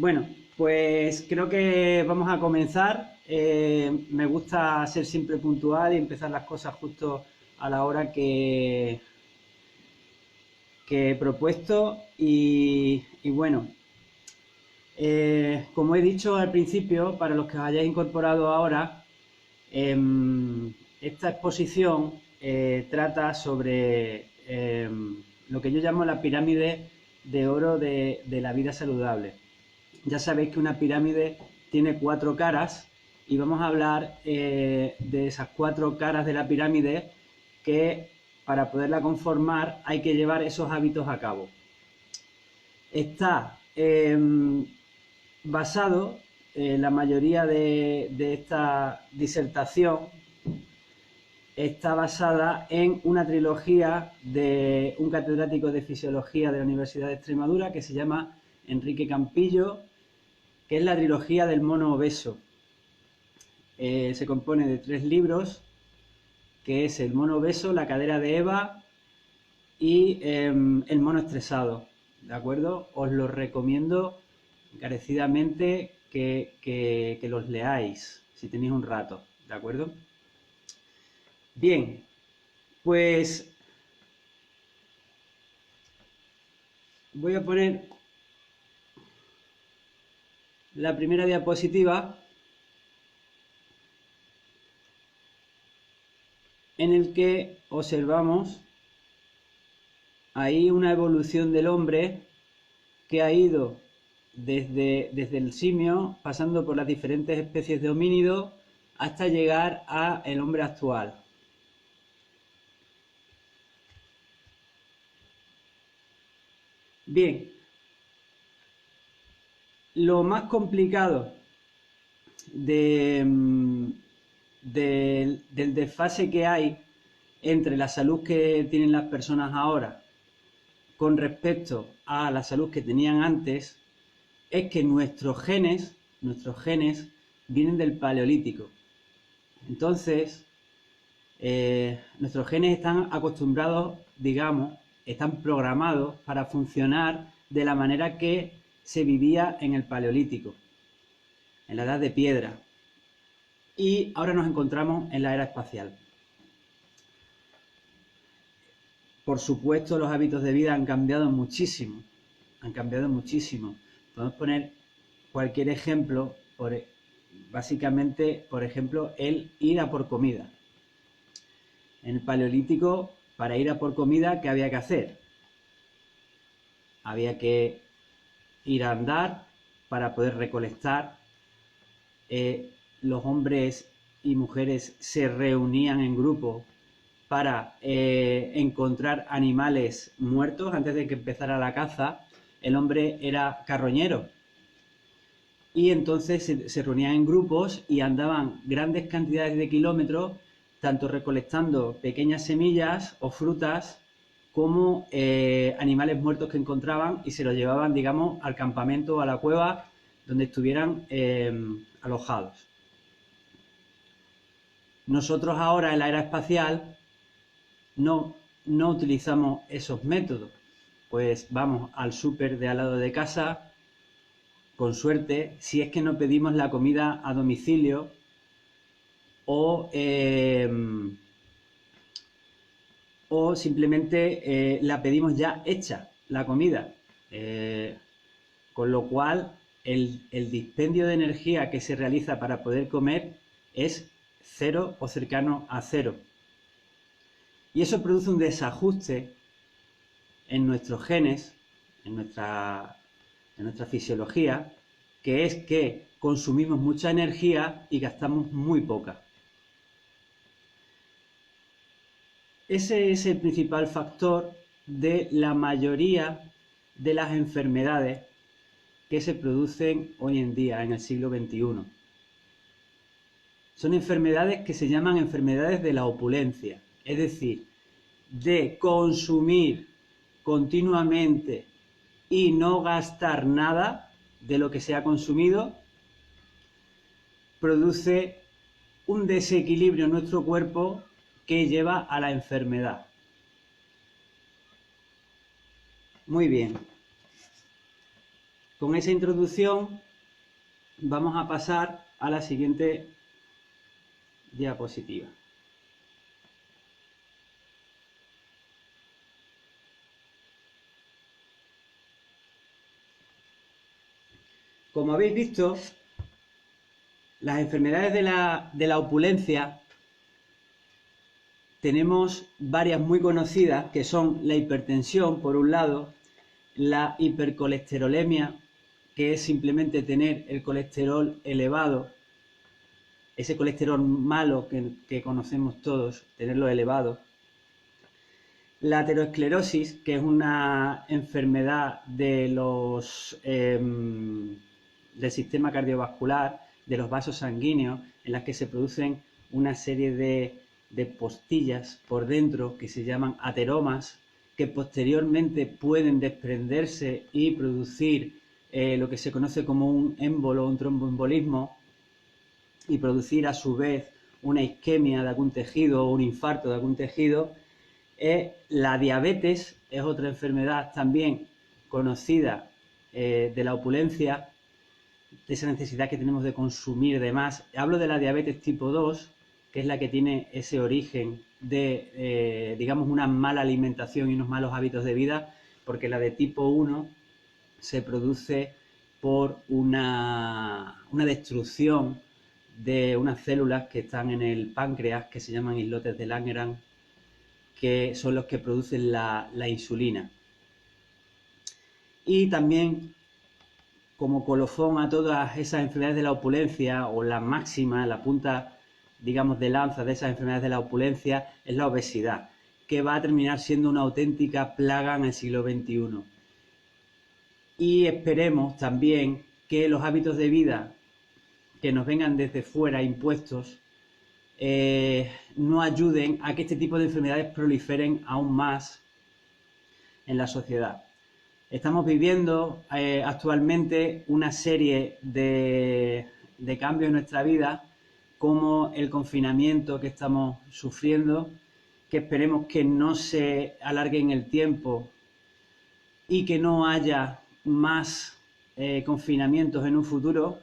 Bueno, pues creo que vamos a comenzar. Me gusta ser siempre puntual y empezar las cosas justo a la hora que he propuesto. Y bueno, como he dicho al principio, para los que os hayáis incorporado ahora, esta exposición trata sobre lo que yo llamo la pirámide de oro de la vida saludable. Ya sabéis que una pirámide tiene 4 caras y vamos a hablar de esas 4 caras de la pirámide que para poderla conformar hay que llevar esos hábitos a cabo. Está basado, la mayoría de esta disertación está basada en una trilogía de un catedrático de Fisiología de la Universidad de Extremadura que se llama Enrique Campillo, que es la trilogía del mono obeso. Se compone de 3 libros, que es El mono obeso, La cadera de Eva y El mono estresado. ¿De acuerdo? Os los recomiendo encarecidamente que los leáis, si tenéis un rato. ¿De acuerdo? Bien, pues voy a poner la primera diapositiva en el que observamos ahí una evolución del hombre que ha ido desde el simio, pasando por las diferentes especies de homínidos, hasta llegar al hombre actual. Bien, lo más complicado del desfase que hay entre la salud que tienen las personas ahora con respecto a la salud que tenían antes es que nuestros genes vienen del Paleolítico. Entonces, nuestros genes están acostumbrados, digamos, están programados para funcionar de la manera que se vivía en el Paleolítico, en la edad de piedra. Y ahora nos encontramos en la era espacial. Por supuesto, los hábitos de vida han cambiado muchísimo. Podemos poner cualquier ejemplo, básicamente, por ejemplo, el ir a por comida. En el Paleolítico, para ir a por comida, ¿qué había que hacer? Había que ir a andar para poder recolectar. Los hombres y mujeres se reunían en grupo para encontrar animales muertos antes de que empezara la caza. El hombre era carroñero y entonces se reunían en grupos y andaban grandes cantidades de kilómetros, tanto recolectando pequeñas semillas o frutas como animales muertos que encontraban y se los llevaban, digamos, al campamento o a la cueva donde estuvieran alojados. Nosotros ahora en la era espacial no utilizamos esos métodos, pues vamos al súper de al lado de casa, con suerte, si es que no pedimos la comida a domicilio o simplemente la pedimos ya hecha, la comida. Con lo cual, el dispendio de energía que se realiza para poder comer es cero o cercano a cero. Y eso produce un desajuste en nuestros genes, en nuestra fisiología, que es que consumimos mucha energía y gastamos muy poca. Ese es el principal factor de la mayoría de las enfermedades que se producen hoy en día, en el siglo XXI. Son enfermedades que se llaman enfermedades de la opulencia, es decir, de consumir continuamente y no gastar nada de lo que se ha consumido, produce un desequilibrio en nuestro cuerpo que lleva a la enfermedad. Muy bien. Con esa introducción vamos a pasar a la siguiente diapositiva. Como habéis visto, las enfermedades de la opulencia tenemos varias muy conocidas, que son la hipertensión, por un lado, la hipercolesterolemia, que es simplemente tener el colesterol elevado, ese colesterol malo que conocemos todos, tenerlo elevado. La aterosclerosis, que es una enfermedad del sistema cardiovascular, de los vasos sanguíneos, en las que se producen una serie de postillas por dentro que se llaman ateromas, que posteriormente pueden desprenderse y producir lo que se conoce como un émbolo, un tromboembolismo, y producir a su vez una isquemia de algún tejido o un infarto de algún tejido. La diabetes es otra enfermedad también conocida de la opulencia, de esa necesidad que tenemos de consumir de más. Hablo de la diabetes tipo 2, que es la que tiene ese origen de, digamos, una mala alimentación y unos malos hábitos de vida, porque la de tipo 1 se produce por una destrucción de unas células que están en el páncreas, que se llaman islotes de Langerhans, que son los que producen la insulina. Y también, como colofón a todas esas enfermedades de la opulencia, o la máxima, la punta, digamos, de lanza de esas enfermedades de la opulencia, es la obesidad, que va a terminar siendo una auténtica plaga en el siglo XXI. Y esperemos también que los hábitos de vida que nos vengan desde fuera impuestos no ayuden a que este tipo de enfermedades proliferen aún más en la sociedad. Estamos viviendo actualmente una serie de cambios en nuestra vida, como el confinamiento que estamos sufriendo, que esperemos que no se alargue en el tiempo y que no haya más confinamientos en un futuro,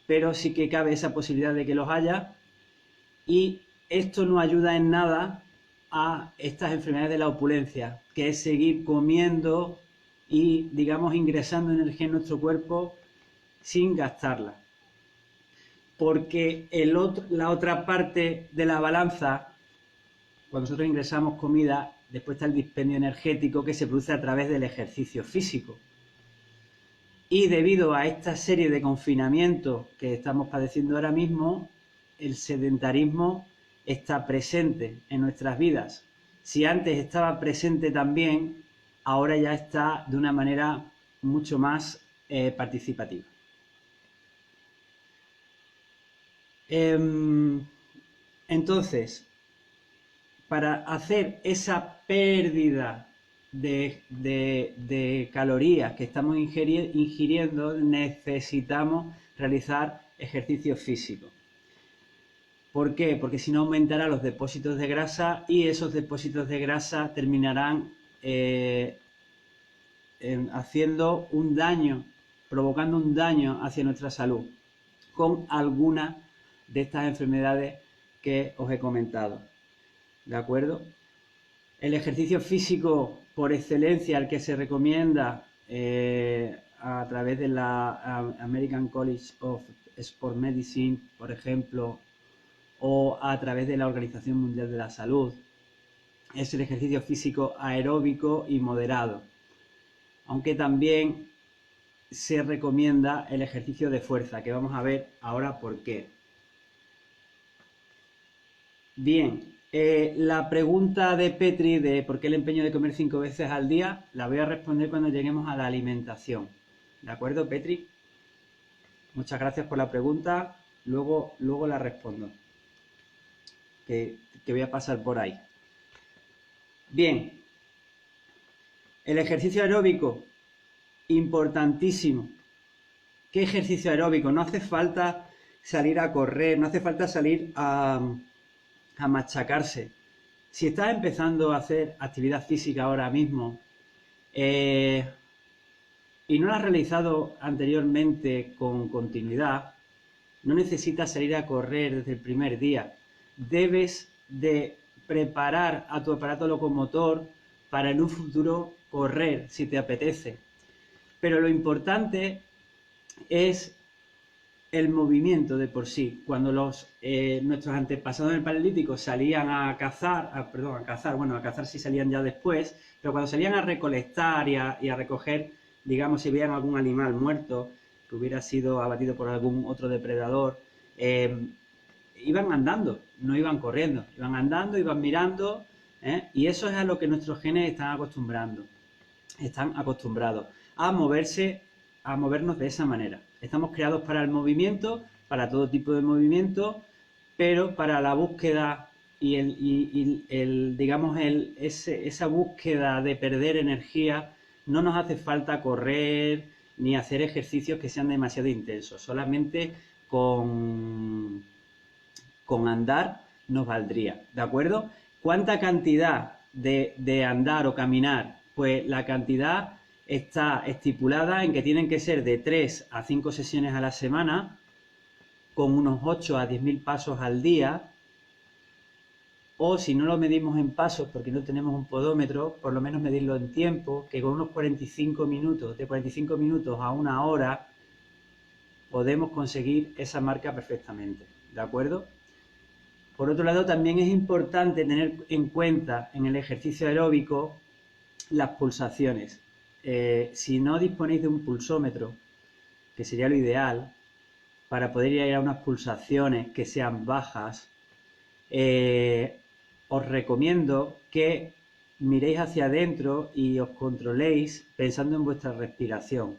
pero sí que cabe esa posibilidad de que los haya, y esto no ayuda en nada a estas enfermedades de la opulencia, que es seguir comiendo y, digamos, ingresando energía en nuestro cuerpo sin gastarla. Porque la otra parte de la balanza, cuando nosotros ingresamos comida, después está el dispendio energético que se produce a través del ejercicio físico. Y debido a esta serie de confinamientos que estamos padeciendo ahora mismo, el sedentarismo está presente en nuestras vidas. Si antes estaba presente también, ahora ya está de una manera mucho más participativa. Entonces, para hacer esa pérdida de calorías que estamos ingiriendo, necesitamos realizar ejercicio físico. ¿Por qué? Porque si no aumentará los depósitos de grasa, y esos depósitos de grasa terminarán haciendo un daño, provocando un daño hacia nuestra salud, con alguna de estas enfermedades que os he comentado. ¿De acuerdo? El ejercicio físico por excelencia, el que se recomienda a través de la American College of Sport Medicine, por ejemplo, o a través de la Organización Mundial de la Salud, es el ejercicio físico aeróbico y moderado. Aunque también se recomienda el ejercicio de fuerza, que vamos a ver ahora por qué. Bien, la pregunta de Petri de por qué el empeño de comer 5 veces al día, la voy a responder cuando lleguemos a la alimentación. ¿De acuerdo, Petri? Muchas gracias por la pregunta. Luego la respondo. Que voy a pasar por ahí. Bien. El ejercicio aeróbico, importantísimo. ¿Qué ejercicio aeróbico? No hace falta salir a correr, no hace falta salir a machacarse. Si estás empezando a hacer actividad física ahora mismo, y no lo has realizado anteriormente con continuidad, no necesitas salir a correr desde el primer día. Debes de preparar a tu aparato locomotor para en un futuro correr, si te apetece. Pero lo importante es el movimiento de por sí. Cuando nuestros antepasados en el Paleolítico salían a cazar, a cazar sí salían ya después, pero cuando salían a recolectar y a recoger, digamos, si veían algún animal muerto que hubiera sido abatido por algún otro depredador, iban andando, no iban corriendo, iban andando, iban mirando, y eso es a lo que nuestros genes están acostumbrados a moverse, a movernos de esa manera. Estamos creados para el movimiento, para todo tipo de movimiento, pero para la búsqueda y esa búsqueda de perder energía, no nos hace falta correr ni hacer ejercicios que sean demasiado intensos. Solamente con andar nos valdría, ¿de acuerdo? ¿Cuánta cantidad de andar o caminar? Pues la cantidad está estipulada en que tienen que ser de 3 a 5 sesiones a la semana, con unos 8 a 10.000 pasos al día, o si no lo medimos en pasos porque no tenemos un podómetro, por lo menos medirlo en tiempo, que con unos 45 minutos, de 45 minutos a una hora, podemos conseguir esa marca perfectamente, ¿de acuerdo? Por otro lado, también es importante tener en cuenta en el ejercicio aeróbico las pulsaciones. Si no disponéis de un pulsómetro, que sería lo ideal, para poder ir a unas pulsaciones que sean bajas, os recomiendo que miréis hacia adentro y os controléis pensando en vuestra respiración.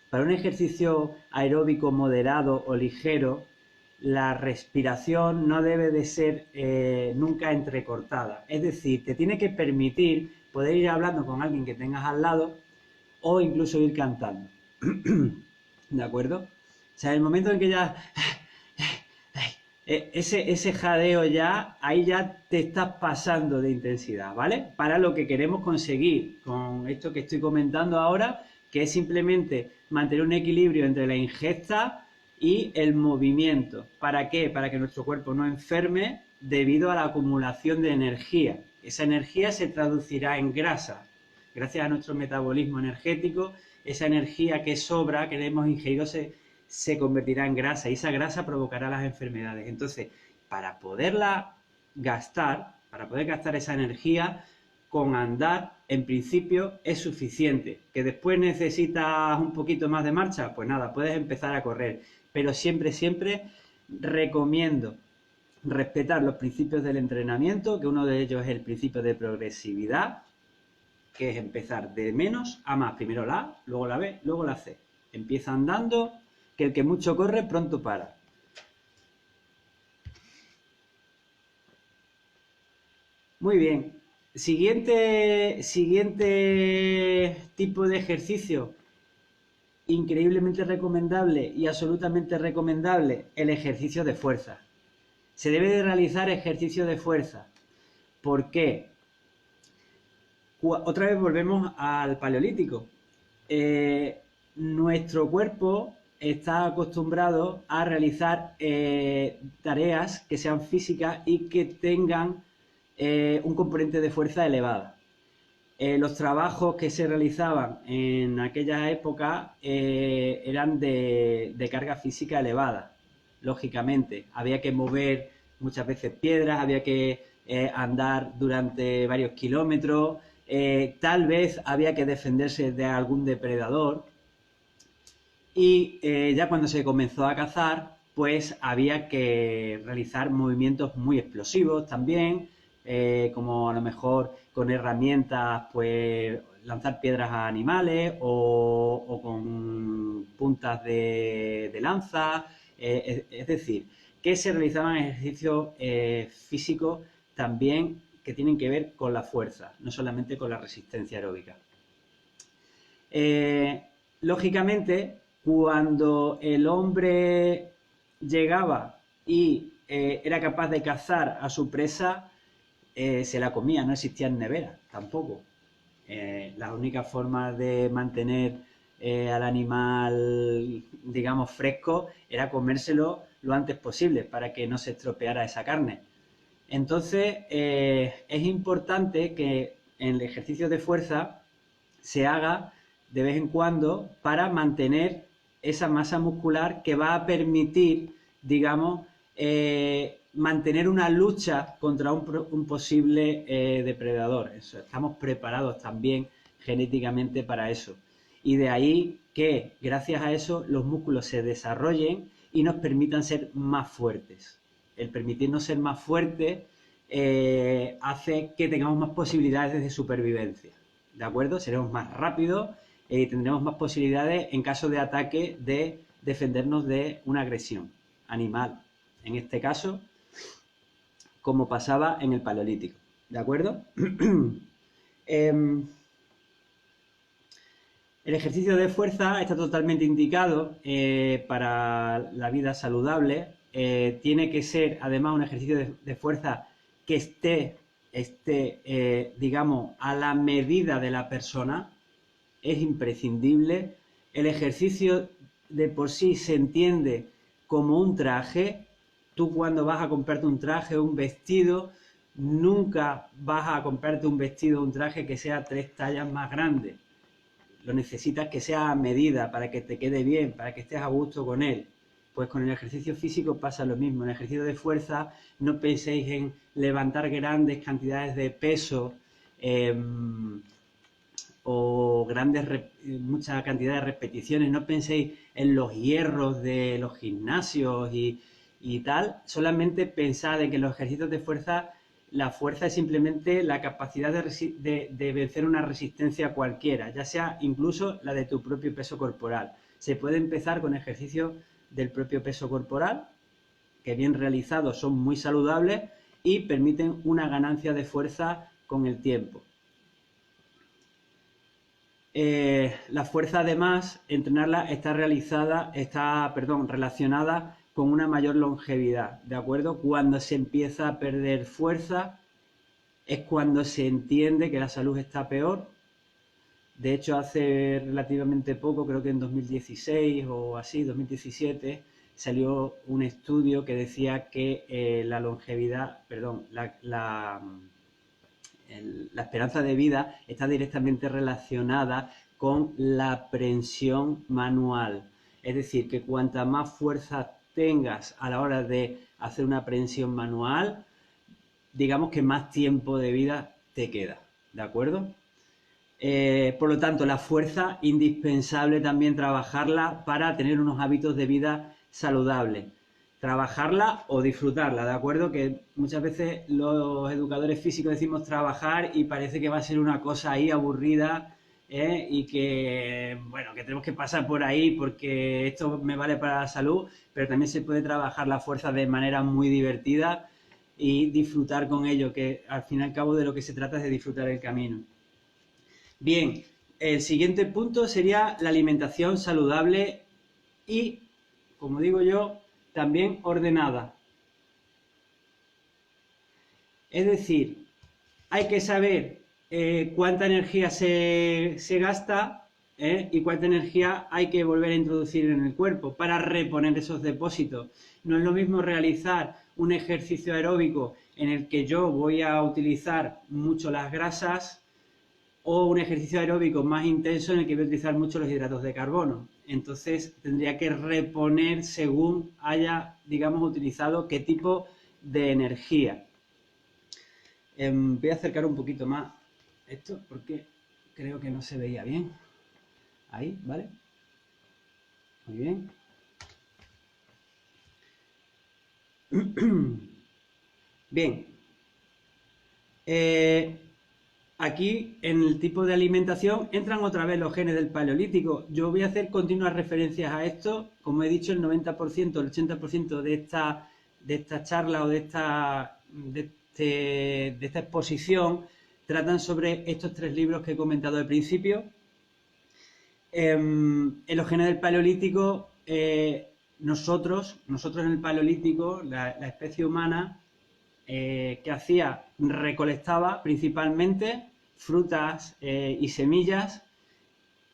Para un ejercicio aeróbico moderado o ligero, la respiración no debe de ser nunca entrecortada. Es decir, te tiene que permitir poder ir hablando con alguien que tengas al lado o incluso ir cantando. ¿De acuerdo? O sea, el momento en que ya ese jadeo ya, ahí ya te estás pasando de intensidad, ¿vale? Para lo que queremos conseguir con esto que estoy comentando ahora, que es simplemente mantener un equilibrio entre la ingesta y el movimiento. ¿Para qué? Para que nuestro cuerpo no enferme debido a la acumulación de energía. Esa energía se traducirá en grasa. Gracias a nuestro metabolismo energético, esa energía que sobra, que hemos ingerido, se convertirá en grasa y esa grasa provocará las enfermedades. Entonces, para poder gastar esa energía, con andar, en principio, es suficiente. ¿Que después necesitas un poquito más de marcha? Pues nada, puedes empezar a correr. Pero siempre, siempre recomiendo respetar los principios del entrenamiento, que uno de ellos es el principio de progresividad, que es empezar de menos a más. Primero la A, luego la B, luego la C. Empieza andando, que el que mucho corre pronto para. Muy bien. Siguiente tipo de ejercicio increíblemente recomendable y absolutamente recomendable, el ejercicio de fuerza. Se debe de realizar ejercicio de fuerza. ¿Por qué? Otra vez volvemos al Paleolítico. Nuestro cuerpo está acostumbrado a realizar tareas que sean físicas y que tengan un componente de fuerza elevada. Los trabajos que se realizaban en aquella época eran de carga física elevada, lógicamente. Había que mover muchas veces piedras, había que andar durante varios kilómetros, tal vez había que defenderse de algún depredador. Y ya cuando se comenzó a cazar, pues había que realizar movimientos muy explosivos también, como a lo mejor con herramientas, pues lanzar piedras a animales o con puntas de lanza. Es decir, que se realizaban ejercicios físicos también que tienen que ver con la fuerza, no solamente con la resistencia aeróbica. Lógicamente, cuando el hombre llegaba y era capaz de cazar a su presa, se la comía, no existían neveras tampoco. La única forma de mantener al animal, digamos, fresco, era comérselo lo antes posible para que no se estropeara esa carne. Entonces, es importante que en el ejercicio de fuerza se haga de vez en cuando para mantener esa masa muscular que va a permitir, digamos, mantener una lucha contra un posible depredador. Estamos preparados también genéticamente para eso. Y de ahí que, gracias a eso, los músculos se desarrollen y nos permitan ser más fuertes. El permitirnos ser más fuertes hace que tengamos más posibilidades de supervivencia. ¿De acuerdo? Seremos más rápidos y tendremos más posibilidades en caso de ataque de defendernos de una agresión animal. En este caso, como pasaba en el Paleolítico. ¿De acuerdo? El ejercicio de fuerza está totalmente indicado para la vida saludable. Tiene que ser, además, un ejercicio de fuerza que esté digamos, a la medida de la persona. Es imprescindible. El ejercicio de por sí se entiende como un traje. Tú cuando vas a comprarte un traje o un vestido, nunca vas a comprarte un vestido o un traje que sea 3 tallas más grande. Lo necesitas que sea a medida para que te quede bien, para que estés a gusto con él. Pues con el ejercicio físico pasa lo mismo. En el ejercicio de fuerza no penséis en levantar grandes cantidades de peso o mucha cantidad de repeticiones. No penséis en los hierros de los gimnasios y tal. Solamente pensad en que en los ejercicios de fuerza la fuerza es simplemente la capacidad de vencer una resistencia cualquiera, ya sea incluso la de tu propio peso corporal. Se puede empezar con ejercicios del propio peso corporal, que bien realizados son muy saludables y permiten una ganancia de fuerza con el tiempo. La fuerza, además, entrenarla está relacionada con una mayor longevidad, ¿de acuerdo? Cuando se empieza a perder fuerza es cuando se entiende que la salud está peor. De hecho, hace relativamente poco, creo que en 2016 o así, 2017, salió un estudio que decía que la longevidad, la esperanza de vida está directamente relacionada con la prensión manual. Es decir, que cuanta más fuerza tengas a la hora de hacer una prensión manual, digamos que más tiempo de vida te queda, ¿de acuerdo? Por lo tanto, la fuerza, indispensable también trabajarla para tener unos hábitos de vida saludables. Trabajarla o disfrutarla, ¿de acuerdo? Que muchas veces los educadores físicos decimos trabajar y parece que va a ser una cosa ahí aburrida, y que, bueno, que tenemos que pasar por ahí porque esto me vale para la salud, pero también se puede trabajar la fuerza de manera muy divertida y disfrutar con ello, que al fin y al cabo de lo que se trata es de disfrutar el camino. Bien, el siguiente punto sería la alimentación saludable y, como digo yo, también ordenada. Es decir, hay que saber cuánta energía se gasta y cuánta energía hay que volver a introducir en el cuerpo para reponer esos depósitos. No es lo mismo realizar un ejercicio aeróbico en el que yo voy a utilizar mucho las grasas o un ejercicio aeróbico más intenso en el que voy a utilizar mucho los hidratos de carbono. Entonces tendría que reponer según haya, digamos, utilizado qué tipo de energía. Voy a acercar un poquito más esto porque creo que no se veía bien. Ahí, ¿vale? Muy bien. Bien. Aquí, en el tipo de alimentación, entran otra vez los genes del Paleolítico. Yo voy a hacer continuas referencias a esto. Como he dicho, el 90%, el 80% de esta charla o de esta exposición tratan sobre estos 3 libros que he comentado al principio. En los genes del Paleolítico, nosotros en el Paleolítico, la especie humana, que hacía, recolectaba principalmente frutas y semillas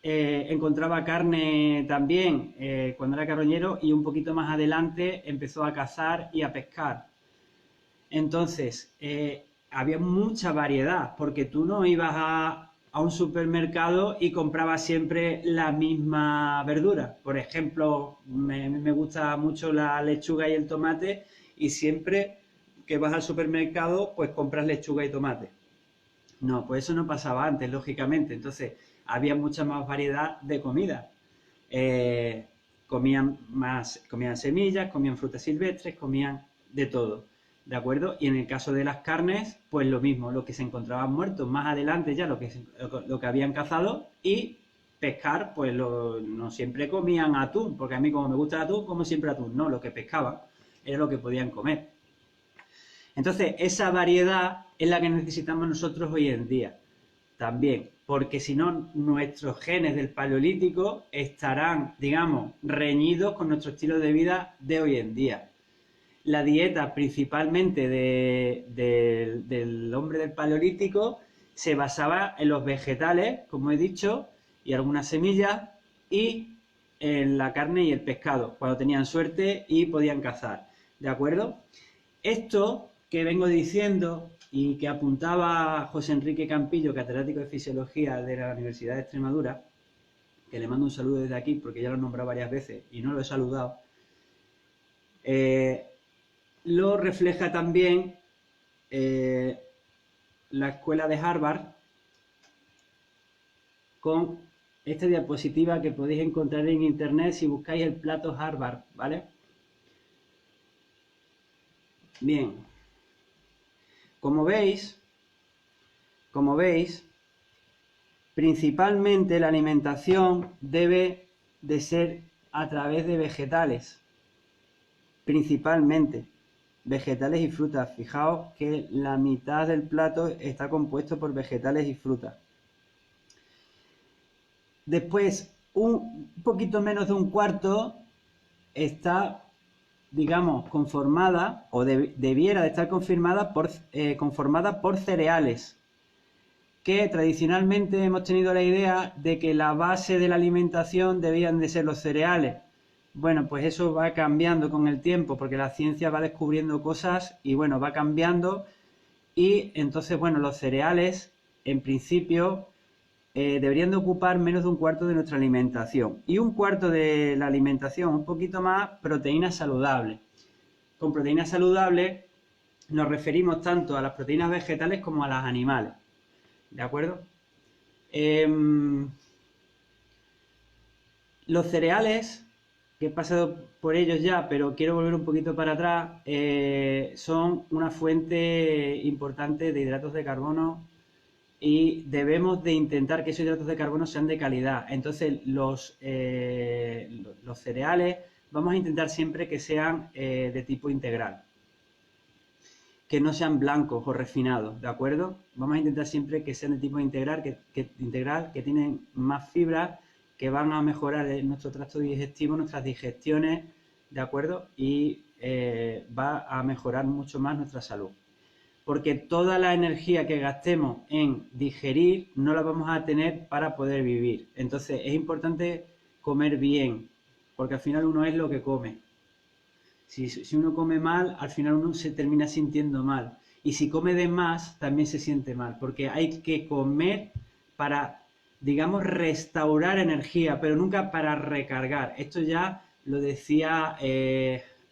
encontraba carne también cuando era carroñero, y un poquito más adelante empezó a cazar y a pescar. Entonces, había mucha variedad, porque tú no ibas a un supermercado y comprabas siempre la misma verdura. Por ejemplo, me gusta mucho la lechuga y el tomate, y siempre que vas al supermercado, pues compras lechuga y tomate. No, pues eso no pasaba antes, lógicamente. Entonces, había mucha más variedad de comida. Eh, comían semillas, comían frutas silvestres, comían de todo. ¿De acuerdo? Y en el caso de las carnes, pues lo mismo, lo que se encontraban muertos, más adelante ya lo que habían cazado, y pescar, pues no siempre comían atún, porque a mí como me gusta el atún, como siempre atún. No, lo que pescaban era lo que podían comer. Entonces, esa variedad es la que necesitamos nosotros hoy en día también, porque si no, nuestros genes del Paleolítico estarán, digamos, reñidos con nuestro estilo de vida de hoy en día. La dieta principalmente del hombre del Paleolítico se basaba en los vegetales, como he dicho, y algunas semillas, y en la carne y el pescado, cuando tenían suerte y podían cazar. ¿De acuerdo? Esto que vengo diciendo y que apuntaba José Enrique Campillo, catedrático de Fisiología de la Universidad de Extremadura, que le mando un saludo desde aquí porque ya lo he nombrado varias veces y no lo he saludado, lo refleja también la escuela de Harvard con esta diapositiva que podéis encontrar en internet si buscáis el plato Harvard, ¿vale? Bien, como veis, principalmente la alimentación debe de ser a través de vegetales, principalmente vegetales y frutas. Fijaos que la mitad del plato está compuesto por vegetales y frutas. Después, un poquito menos de un cuarto está, digamos, conformada, o debiera de estar conformada por cereales, que tradicionalmente hemos tenido la idea de que la base de la alimentación debían de ser los cereales. Bueno, pues eso va cambiando con el tiempo, porque la ciencia va descubriendo cosas y bueno, va cambiando, y entonces, bueno, los cereales, en principio, deberían de ocupar menos de un cuarto de nuestra alimentación. Y un cuarto de la alimentación, un poquito más, proteínas saludables. Con proteínas saludables nos referimos tanto a las proteínas vegetales como a las animales. ¿De acuerdo? Los cereales, que he pasado por ellos ya, pero quiero volver un poquito para atrás, son una fuente importante de hidratos de carbono, y debemos de intentar que esos hidratos de carbono sean de calidad. Entonces, los cereales vamos a intentar siempre que sean de tipo integral, que no sean blancos o refinados, ¿de acuerdo? Vamos a intentar siempre que sean de tipo integral, que tienen más fibra, que van a mejorar nuestro tracto digestivo, nuestras digestiones, ¿de acuerdo? Y va a mejorar mucho más nuestra salud. Porque toda la energía que gastemos en digerir no la vamos a tener para poder vivir. Entonces es importante comer bien, porque al final uno es lo que come. Si uno come mal, al final uno se termina sintiendo mal. Y si come de más, también se siente mal, porque hay que comer para, digamos, restaurar energía, pero nunca para recargar. Esto ya lo decía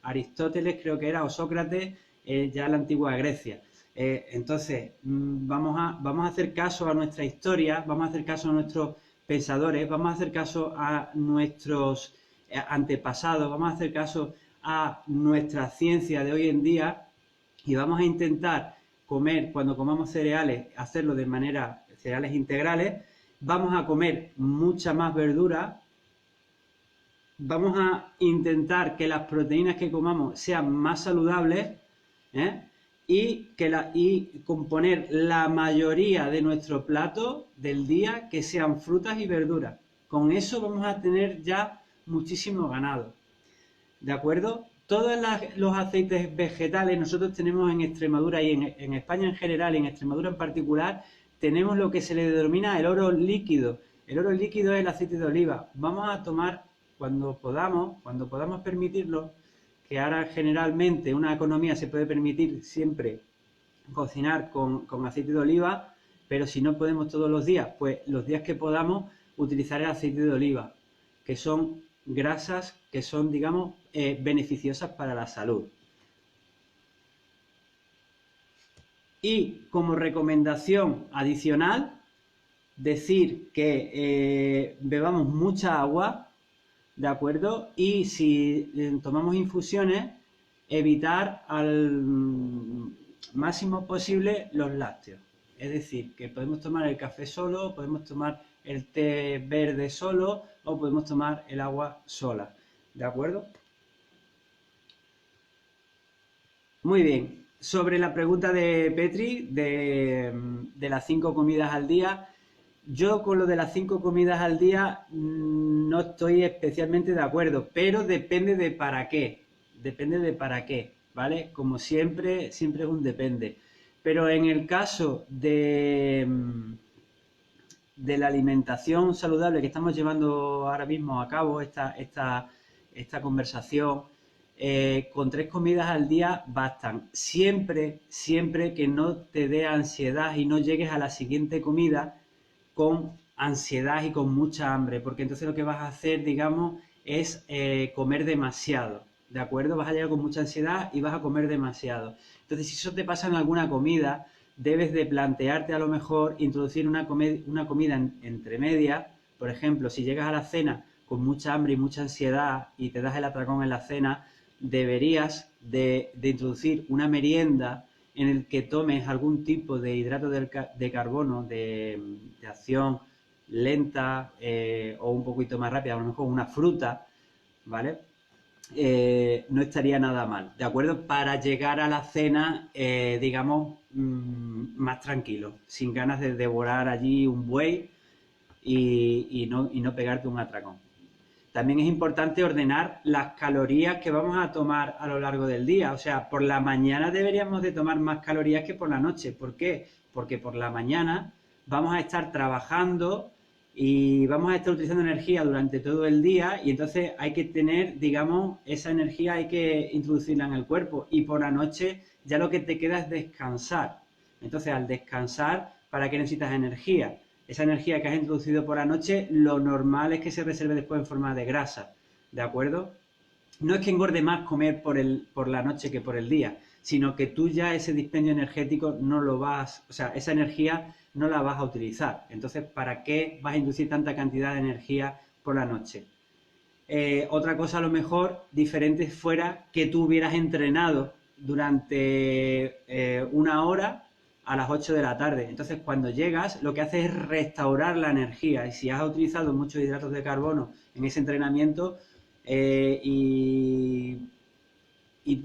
Aristóteles, creo que era, o Sócrates, ya en la antigua Grecia. Entonces, vamos a hacer caso a nuestra historia, vamos a hacer caso a nuestros pensadores, vamos a hacer caso a nuestros antepasados, vamos a hacer caso a nuestra ciencia de hoy en día, y vamos a intentar comer, cuando comamos cereales, hacerlo de manera, cereales integrales. Vamos a comer mucha más verdura, vamos a intentar que las proteínas que comamos sean más saludables, y componer la mayoría de nuestro plato del día que sean frutas y verduras. Con eso vamos a tener ya muchísimo ganado. ¿De acuerdo? Todos los aceites vegetales, nosotros tenemos en Extremadura y en España en general, y en Extremadura en particular, tenemos lo que se le denomina el oro líquido. El oro líquido es el aceite de oliva. Vamos a tomar cuando podamos permitirlo, que ahora generalmente una economía se puede permitir siempre cocinar con aceite de oliva, pero si no podemos todos los días, pues los días que podamos utilizar el aceite de oliva, que son grasas que son, digamos, beneficiosas para la salud. Y como recomendación adicional, decir que bebamos mucha agua, ¿de acuerdo? Y si tomamos infusiones, evitar al máximo posible los lácteos. Es decir, que podemos tomar el café solo, podemos tomar el té verde solo o podemos tomar el agua sola. ¿De acuerdo? Muy bien. Sobre la pregunta de Petri de las 5 comidas al día, yo con lo de las 5 comidas al día no estoy especialmente de acuerdo, pero depende de para qué. Depende de para qué, ¿vale? Como siempre, siempre es un depende. Pero en el caso de la alimentación saludable que estamos llevando ahora mismo a cabo, esta conversación, con 3 comidas al día bastan. Siempre, siempre que no te dé ansiedad y no llegues a la siguiente comida con ansiedad y con mucha hambre, porque entonces lo que vas a hacer, digamos, es comer demasiado, ¿de acuerdo? Vas a llegar con mucha ansiedad y vas a comer demasiado. Entonces, si eso te pasa en alguna comida, debes de plantearte a lo mejor introducir una comida entre medias. Por ejemplo, si llegas a la cena con mucha hambre y mucha ansiedad y te das el atracón en la cena, deberías de introducir una merienda en el que tomes algún tipo de hidrato de carbono de acción lenta o un poquito más rápida, a lo mejor una fruta, ¿vale? No estaría nada mal, ¿de acuerdo? Para llegar a la cena, digamos, más tranquilo, sin ganas de devorar allí un buey y no pegarte un atracón. También es importante ordenar las calorías que vamos a tomar a lo largo del día. O sea, por la mañana deberíamos de tomar más calorías que por la noche. ¿Por qué? Porque por la mañana vamos a estar trabajando y vamos a estar utilizando energía durante todo el día y entonces hay que tener, digamos, esa energía hay que introducirla en el cuerpo y por la noche ya lo que te queda es descansar. Entonces, al descansar, ¿para qué necesitas energía? Esa energía que has introducido por la noche, lo normal es que se reserve después en forma de grasa, ¿de acuerdo? No es que engorde más comer por la noche que por el día, sino que tú ya ese dispendio energético no lo vas, o sea, esa energía no la vas a utilizar. Entonces, ¿para qué vas a inducir tanta cantidad de energía por la noche? Otra cosa a lo mejor diferente fuera que tú hubieras entrenado durante una hora a las 8 de la tarde. Entonces, cuando llegas, lo que haces es restaurar la energía. Y si has utilizado muchos hidratos de carbono en ese entrenamiento y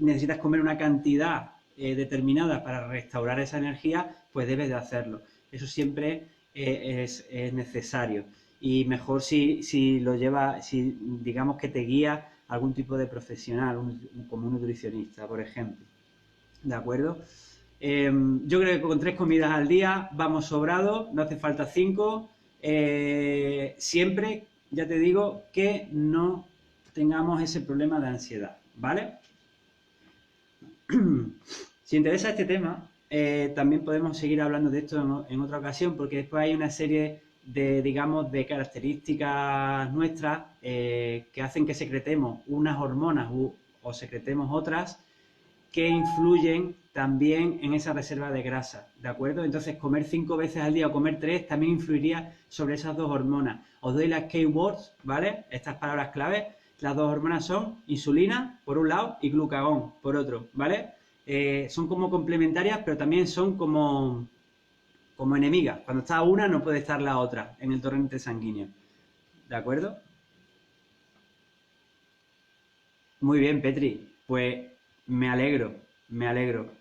necesitas comer una cantidad determinada para restaurar esa energía, pues debes de hacerlo. Eso siempre es necesario. Y mejor si lo lleva, si digamos que te guía algún tipo de profesional, como un nutricionista, por ejemplo. ¿De acuerdo? Yo creo que con 3 comidas al día vamos sobrados, no hace falta 5. Siempre, ya te digo, que no tengamos ese problema de ansiedad, ¿vale? Si interesa este tema, también podemos seguir hablando de esto en otra ocasión, porque después hay una serie de, digamos, de características nuestras que hacen que secretemos unas hormonas o secretemos otras que influyen también en esa reserva de grasa, ¿de acuerdo? Entonces, comer 5 veces al día o comer 3 también influiría sobre esas 2 hormonas. Os doy las keywords, ¿vale? Estas palabras claves. Las 2 hormonas son insulina, por un lado, y glucagón, por otro, ¿vale? Son como complementarias, pero también son como enemigas. Cuando está una, no puede estar la otra en el torrente sanguíneo, ¿de acuerdo? Muy bien, Petri. Pues me alegro, me alegro.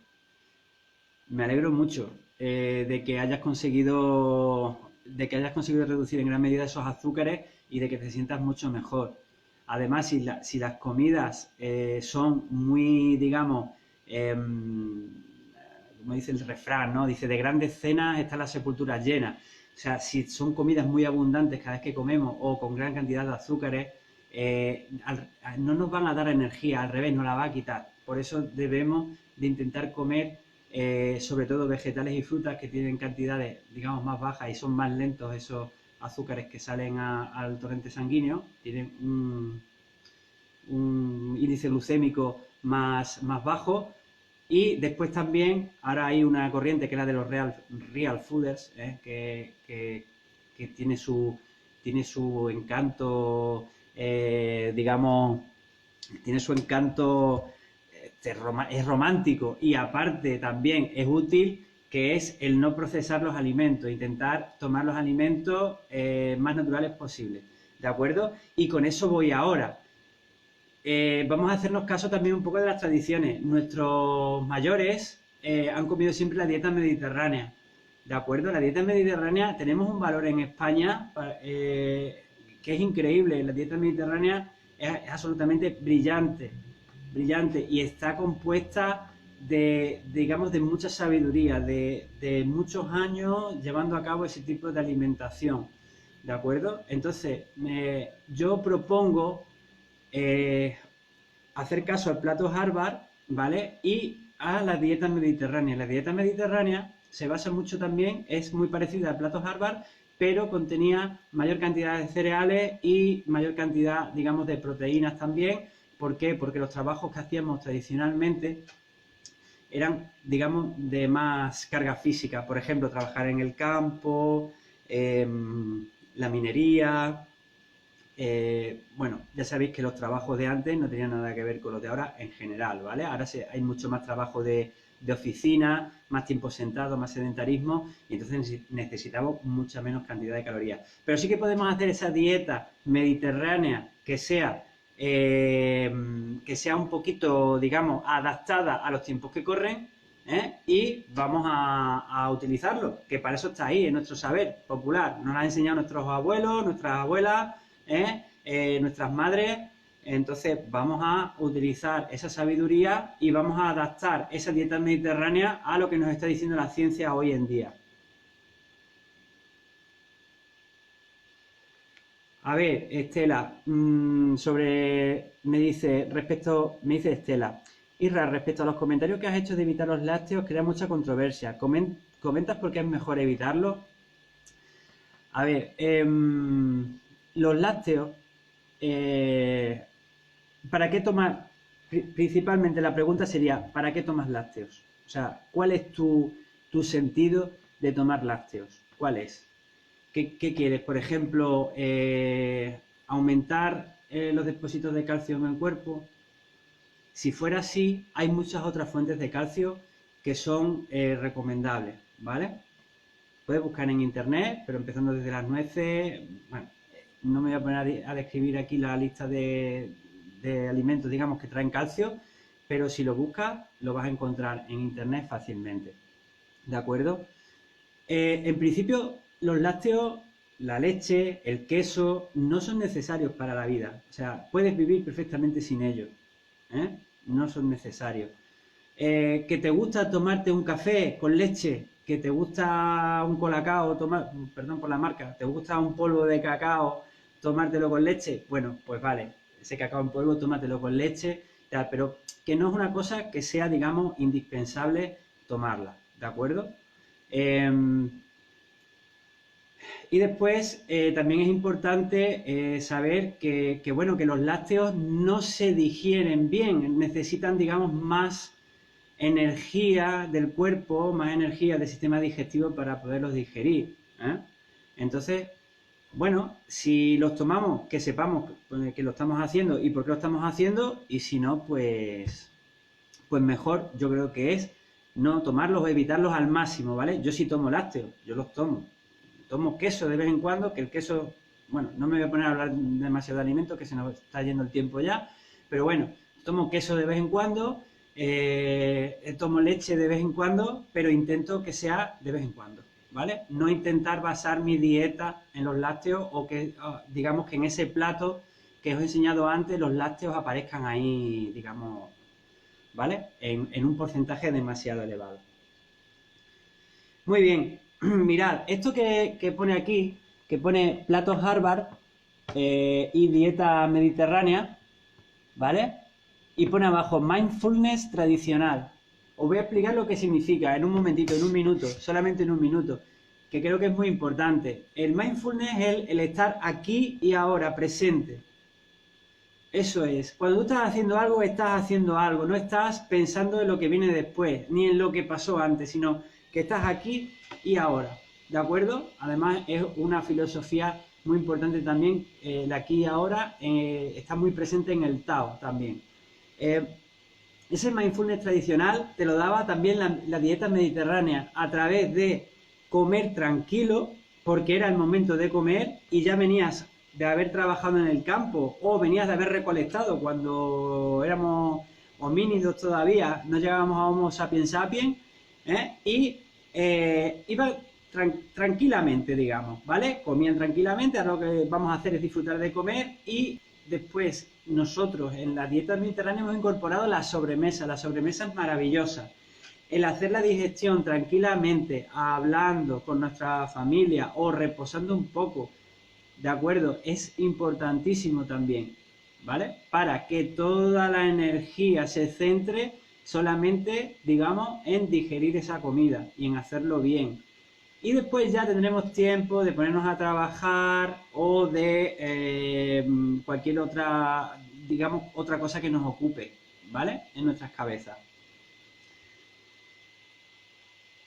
Me alegro mucho de que hayas conseguido reducir en gran medida esos azúcares y de que te sientas mucho mejor. Además, si las comidas son muy, digamos, como dice el refrán, ¿no? Dice, de grandes cenas está la sepultura llena. O sea, si son comidas muy abundantes cada vez que comemos o con gran cantidad de azúcares, no nos van a dar energía, al revés, nos la va a quitar. Por eso debemos de intentar comer sobre todo vegetales y frutas que tienen cantidades, digamos, más bajas y son más lentos esos azúcares que salen al torrente sanguíneo, tienen un índice glucémico más bajo. Y después también, ahora hay una corriente que es la de los real fooders, que tiene su encanto, digamos, tiene su encanto, es romántico y aparte también es útil, que es el no procesar los alimentos, intentar tomar los alimentos más naturales posibles, ¿de acuerdo? Y con eso voy ahora. Vamos a hacernos caso también un poco de las tradiciones. Nuestros mayores han comido siempre la dieta mediterránea, ¿de acuerdo? La dieta mediterránea, tenemos un valor en España que es increíble. La dieta mediterránea es absolutamente brillante, brillante y está compuesta digamos, de mucha sabiduría, de muchos años llevando a cabo ese tipo de alimentación, ¿de acuerdo? Entonces, yo propongo hacer caso al plato Harvard, ¿vale? Y a la dieta mediterránea. La dieta mediterránea se basa mucho también, es muy parecida al plato Harvard, pero contenía mayor cantidad de cereales y mayor cantidad, digamos, de proteínas también. ¿Por qué? Porque los trabajos que hacíamos tradicionalmente eran, digamos, de más carga física. Por ejemplo, trabajar en el campo, la minería. Bueno, ya sabéis que los trabajos de antes no tenían nada que ver con los de ahora en general, ¿vale? Ahora hay mucho más trabajo de oficina, más tiempo sentado, más sedentarismo, y entonces necesitamos mucha menos cantidad de calorías. Pero sí que podemos hacer esa dieta mediterránea que sea un poquito, digamos, adaptada a los tiempos que corren, y vamos a utilizarlo, que para eso está ahí, en nuestro saber popular. Nos lo han enseñado nuestros abuelos, nuestras abuelas, nuestras madres. Entonces vamos a utilizar esa sabiduría y vamos a adaptar esa dieta mediterránea a lo que nos está diciendo la ciencia hoy en día. A ver, Estela, me dice Estela, Isra, respecto a los comentarios que has hecho de evitar los lácteos, crea mucha controversia. ¿Comentas por qué es mejor evitarlo? A ver, los lácteos, ¿para qué tomar? Principalmente la pregunta sería, ¿para qué tomas lácteos? O sea, ¿cuál es tu sentido de tomar lácteos? ¿Cuál es? ¿Qué quieres? Por ejemplo, aumentar los depósitos de calcio en el cuerpo. Si fuera así, hay muchas otras fuentes de calcio que son recomendables, ¿vale? Puedes buscar en internet, pero empezando desde las nueces. Bueno, no me voy a poner a describir aquí la lista de alimentos, digamos, que traen calcio, pero si lo buscas, lo vas a encontrar en internet fácilmente. ¿De acuerdo? En principio, los lácteos, la leche, el queso, no son necesarios para la vida. O sea, puedes vivir perfectamente sin ellos. No son necesarios. ¿Que te gusta tomarte un café con leche? ¿Que te gusta un colacao, perdón por la marca, te gusta un polvo de cacao, tomártelo con leche? Bueno, pues vale, ese cacao en polvo, tómatelo con leche, tal, pero que no es una cosa que sea, digamos, indispensable tomarla, ¿de acuerdo? Y después también es importante saber bueno, que los lácteos no se digieren bien, necesitan, digamos, más energía del cuerpo, más energía del sistema digestivo para poderlos digerir. Entonces, bueno, si los tomamos, que sepamos que lo estamos haciendo y por qué lo estamos haciendo, y si no, pues mejor yo creo que es no tomarlos o evitarlos al máximo, ¿vale? Yo sí tomo lácteos, yo los tomo. Tomo queso de vez en cuando, que el queso, bueno, no me voy a poner a hablar demasiado de alimentos, que se nos está yendo el tiempo ya, pero bueno, tomo queso de vez en cuando, tomo leche de vez en cuando, pero intento que sea de vez en cuando, ¿vale? No intentar basar mi dieta en los lácteos o que, digamos, que en ese plato que os he enseñado antes, los lácteos aparezcan ahí, digamos, ¿vale? En un porcentaje demasiado elevado. Muy bien. Mirad, esto que pone aquí, que pone platos Harvard y dieta mediterránea, ¿vale? Y pone abajo mindfulness tradicional. Os voy a explicar lo que significa en un momentito, en un minuto, solamente en un minuto, que creo que es muy importante. El mindfulness es el estar aquí y ahora, presente. Eso es. Cuando tú estás haciendo algo, no estás pensando en lo que viene después, ni en lo que pasó antes, sino que estás aquí y ahora. ¿De acuerdo? Además, es una filosofía muy importante también, el aquí y ahora, está muy presente en el Tao también. Ese mindfulness tradicional te lo daba también la dieta mediterránea a través de comer tranquilo, porque era el momento de comer y ya venías de haber trabajado en el campo o venías de haber recolectado cuando éramos homínidos todavía, no llegábamos a Homo sapiens sapiens, y iba tranquilamente, digamos, ¿vale? Comían tranquilamente, ahora lo que vamos a hacer es disfrutar de comer y después nosotros en la dieta mediterránea hemos incorporado la sobremesa. La sobremesa es maravillosa. El hacer la digestión tranquilamente, hablando con nuestra familia o reposando un poco, ¿de acuerdo? Es importantísimo también, ¿vale? Para que toda la energía se centre solamente, digamos, en digerir esa comida y en hacerlo bien. Y después ya tendremos tiempo de ponernos a trabajar o de cualquier otra, digamos, otra cosa que nos ocupe, ¿vale? En nuestras cabezas.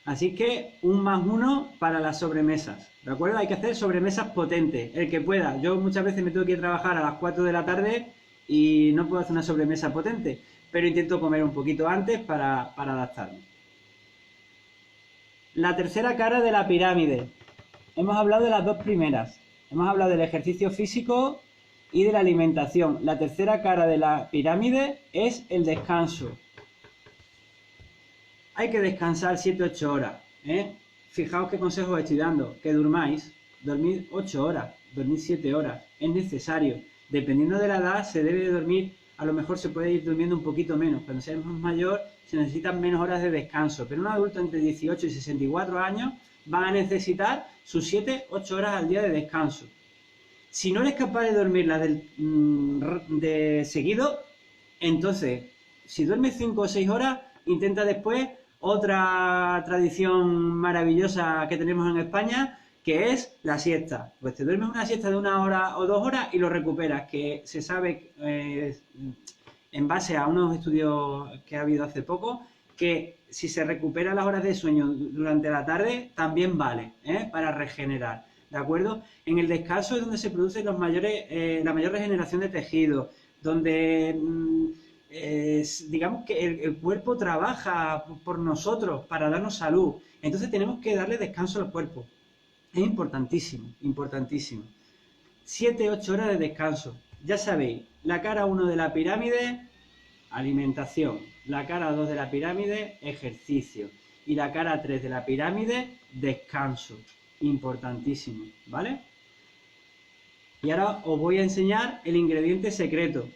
Así que 1+1 para las sobremesas, ¿de acuerdo? Hay que hacer sobremesas potentes, el que pueda. Yo muchas veces me tengo que ir a trabajar a las 4 de la tarde y no puedo hacer una sobremesa potente, pero intento comer un poquito antes para adaptarme. La tercera cara de la pirámide. Hemos hablado de las dos primeras. Hemos hablado del ejercicio físico y de la alimentación. La tercera cara de la pirámide es el descanso. Hay que descansar 7-8 horas. Fijaos qué consejos estoy dando. Que durmáis. Dormid 8 horas. Dormid 7 horas. Es necesario. Dependiendo de la edad, se debe de dormir. A lo mejor se puede ir durmiendo un poquito menos. Cuando seamos mayor, se necesitan menos horas de descanso. Pero un adulto entre 18 y 64 años va a necesitar sus 7-8 horas al día de descanso. Si no eres capaz de dormirlas de seguido, entonces, si duermes 5 o 6 horas, intenta después otra tradición maravillosa que tenemos en España, que es la siesta. Pues te duermes una siesta de 1 hora o 2 horas y lo recuperas, que se sabe, en base a unos estudios que ha habido hace poco, que si se recuperan las horas de sueño durante la tarde, también vale, para regenerar, ¿de acuerdo? En el descanso es donde se produce la mayor regeneración de tejido, donde digamos que el cuerpo trabaja por nosotros para darnos salud. Entonces tenemos que darle descanso al cuerpo. Es importantísimo, importantísimo. 7-8 horas de descanso. Ya sabéis, la cara 1 de la pirámide, alimentación. La cara 2 de la pirámide, ejercicio. Y la cara 3 de la pirámide, descanso. Importantísimo, ¿vale? Y ahora os voy a enseñar el ingrediente secreto.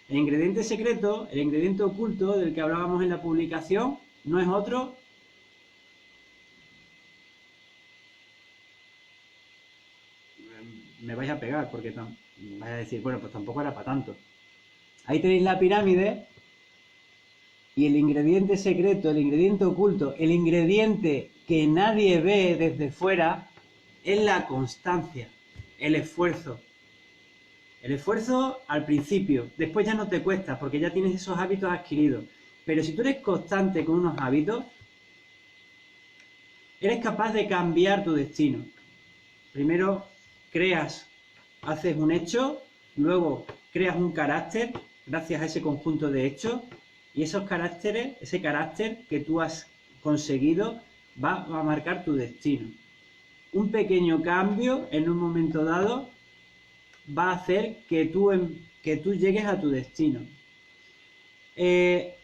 El ingrediente secreto, el ingrediente oculto del que hablábamos en la publicación, no es otro me vais a pegar porque vais a decir, bueno, pues tampoco era para tanto. Ahí tenéis la pirámide y el ingrediente secreto, el ingrediente oculto, el ingrediente que nadie ve desde fuera es la constancia, el esfuerzo. El esfuerzo al principio, después ya no te cuesta porque ya tienes esos hábitos adquiridos. Pero si tú eres constante con unos hábitos, eres capaz de cambiar tu destino. Primero haces un hecho, luego creas un carácter gracias a ese conjunto de hechos y ese carácter que tú has conseguido va a marcar tu destino. Un pequeño cambio en un momento dado va a hacer que tú llegues a tu destino. El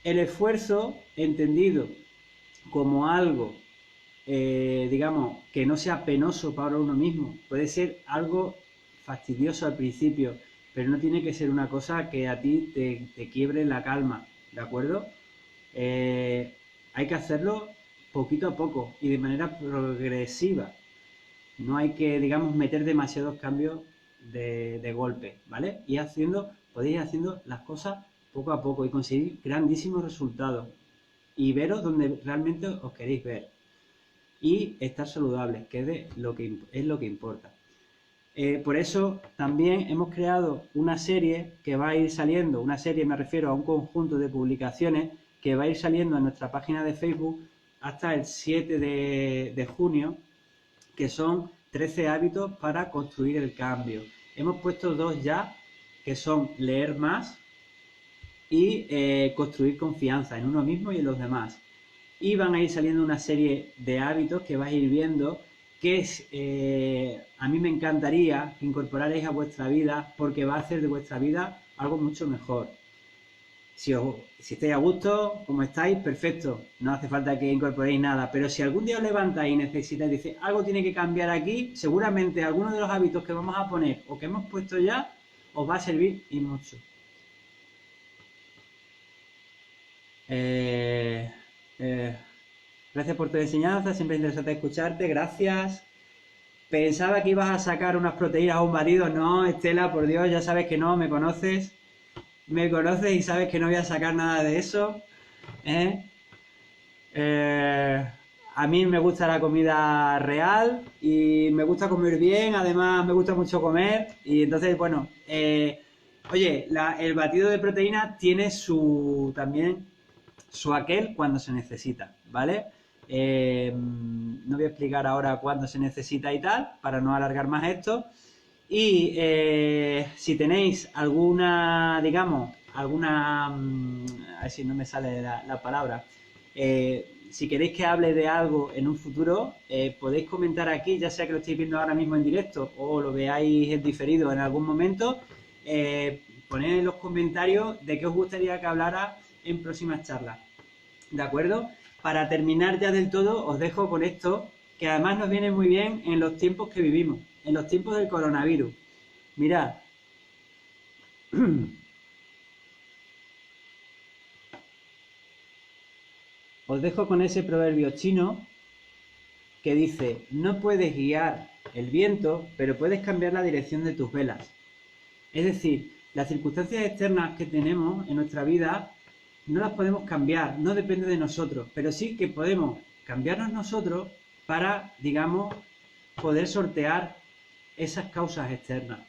esfuerzo entendido como algo, digamos, que no sea penoso para uno mismo, puede ser algo fastidioso al principio, pero no tiene que ser una cosa que a ti te quiebre la calma, ¿de acuerdo? Hay que hacerlo poquito a poco y de manera progresiva. No hay que, digamos, meter demasiados cambios de golpe, ¿vale? Podéis ir haciendo las cosas poco a poco y conseguir grandísimos resultados y veros donde realmente os queréis ver y estar saludables, que es lo que importa. Por eso también hemos creado una serie que va a ir saliendo, una serie me refiero a un conjunto de publicaciones que va a ir saliendo en nuestra página de Facebook hasta el 7 de junio, que son 13 hábitos para construir el cambio. Hemos puesto 2 ya, que son leer más y construir confianza en uno mismo y en los demás. Y van a ir saliendo una serie de hábitos que vais a ir viendo que a mí me encantaría que incorporarais a vuestra vida porque va a hacer de vuestra vida algo mucho mejor. Si estáis a gusto, como estáis, perfecto, no hace falta que incorporéis nada, pero si algún día os levantáis y necesitáis, dice, algo tiene que cambiar aquí, seguramente alguno de los hábitos que vamos a poner o que hemos puesto ya os va a servir y mucho. Gracias por tu enseñanza, siempre es interesante escucharte, gracias. Pensaba que ibas a sacar unas proteínas a un batido, no, Estela, por Dios, ya sabes que no, me conoces y sabes que no voy a sacar nada de eso. A mí me gusta la comida real y me gusta comer bien, además me gusta mucho comer y entonces, bueno, oye, el batido de proteínas tiene también su aquel cuando se necesita, ¿vale? No voy a explicar ahora cuándo se necesita y tal, para no alargar más esto. Y si tenéis alguna, digamos, a ver si no me sale la palabra, si queréis que hable de algo en un futuro, podéis comentar aquí, ya sea que lo estéis viendo ahora mismo en directo o lo veáis en diferido en algún momento, poned en los comentarios de qué os gustaría que hablara en próximas charlas, ¿de acuerdo? Para terminar ya del todo, os dejo con esto, que además nos viene muy bien en los tiempos que vivimos, en los tiempos del coronavirus. Mirad. Os dejo con ese proverbio chino que dice, no puedes guiar el viento, pero puedes cambiar la dirección de tus velas. Es decir, las circunstancias externas que tenemos en nuestra vida no las podemos cambiar, no depende de nosotros, pero sí que podemos cambiarnos nosotros para, digamos, poder sortear esas causas externas.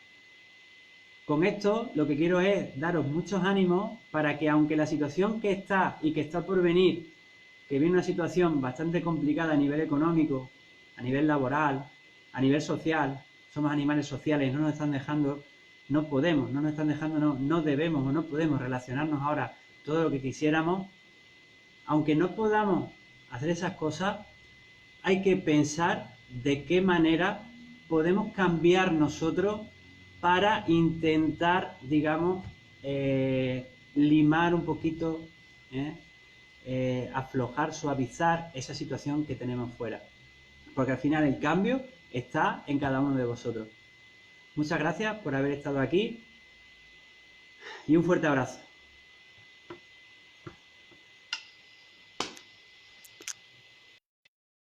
Con esto lo que quiero es daros muchos ánimos para que aunque la situación que está y que está por venir, que viene una situación bastante complicada a nivel económico, a nivel laboral, a nivel social, somos animales sociales, no nos están dejando, no podemos, no nos están dejando, no debemos o no podemos relacionarnos ahora todo lo que quisiéramos, aunque no podamos hacer esas cosas, hay que pensar de qué manera podemos cambiar nosotros para intentar, digamos, limar un poquito, aflojar, suavizar esa situación que tenemos fuera. Porque al final el cambio está en cada uno de vosotros. Muchas gracias por haber estado aquí y un fuerte abrazo.